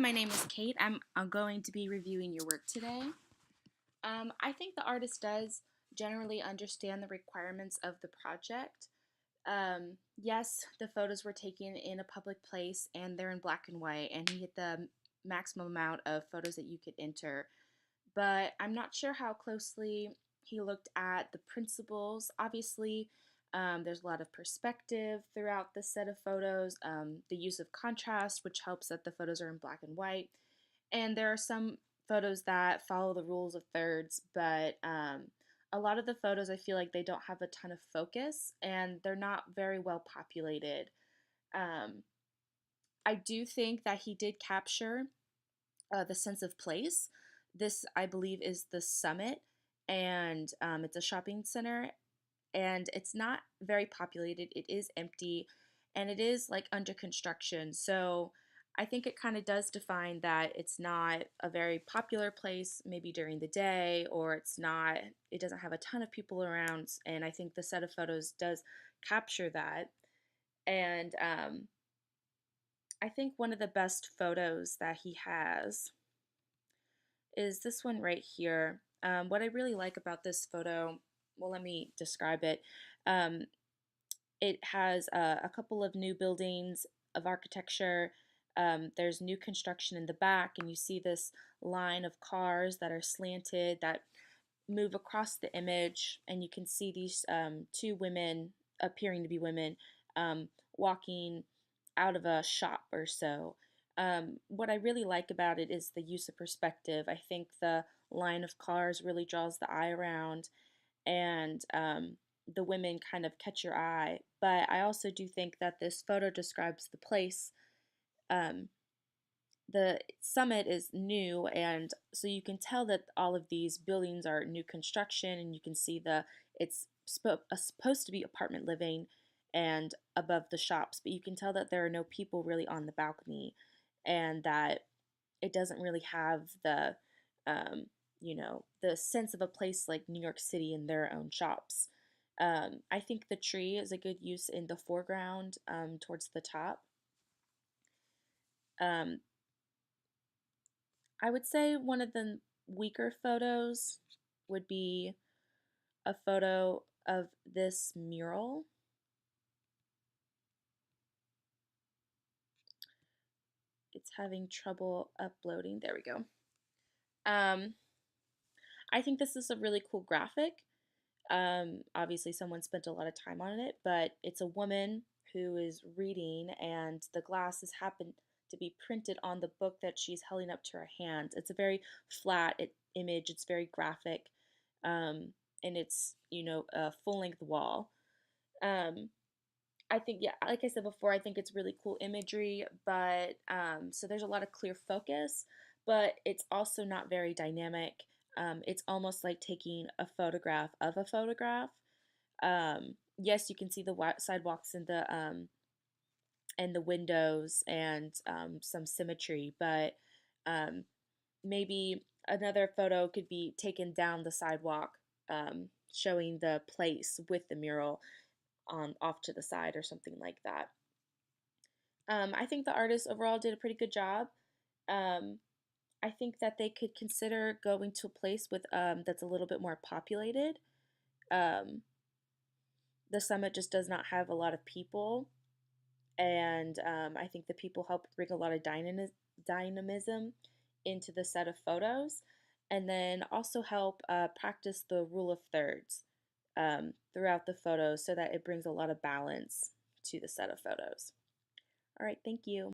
My name is Kate. I'm going to be reviewing your work today. I think the artist does generally understand the requirements of the project. Yes, the photos were taken in a public place and they're in black and white, and he hit the maximum amount of photos that you could enter. But I'm not sure how closely he looked at the principles. Obviously, there's a lot of perspective throughout the set of photos, the use of contrast, which helps that the photos are in black and white. And there are some photos that follow the rules of thirds, but a lot of the photos I feel like they don't have a ton of focus and they're not very well populated. Um, I do think that he did capture the sense of place. This, I believe, is the Summit, and it's a shopping center, and it's not very populated. It is empty, and it is like under construction. So I think it kind of does define that it's not a very popular place, maybe during the day, or it doesn't have a ton of people around. And I think the set of photos does capture that. And I think one of the best photos that he has is this one right here. What I really like about this photo, well, let me describe it. Um, it has a couple of new buildings of architecture. There's new construction in the back, and you see this line of cars that are slanted that move across the image, and you can see these two women, appearing to be women, walking out of a shop or so. What I really like about it is the use of perspective. I think the line of cars really draws the eye around, and the women kind of catch your eye. But I also do think that this photo describes the place. Um, the summit is new, and so you can tell that all of these buildings are new construction, and you can see it's supposed to be apartment living and above the shops, but you can tell that there are no people really on the balcony, and that it doesn't really have um, the sense of a place like New York City in their own shops. I think the tree is a good use in the foreground, towards the top. Um, I would say one of the weaker photos would be a photo of this mural. It's having trouble uploading. There we go. Um, I think this is a really cool graphic. Obviously, someone spent a lot of time on it, but it's a woman who is reading, and the glasses happen to be printed on the book that she's holding up to her hand. It's a very flat image. It's very graphic, and it's a full length wall. Um, I think, yeah, like I said before, I think it's really cool imagery, but so there's a lot of clear focus, but it's also not very dynamic. It's almost like taking a photograph of a photograph. Yes, you can see the sidewalks and the windows and some symmetry, but um, maybe another photo could be taken down the sidewalk, showing the place with the mural on off to the side or something like that. I think the artist overall did a pretty good job. Um, I think that they could consider going to a place with that's a little bit more populated. Um, the summit just does not have a lot of people, and I think the people help bring a lot of dynamism into the set of photos, and then also help practice the rule of thirds throughout the photos so that it brings a lot of balance to the set of photos. All right, thank you.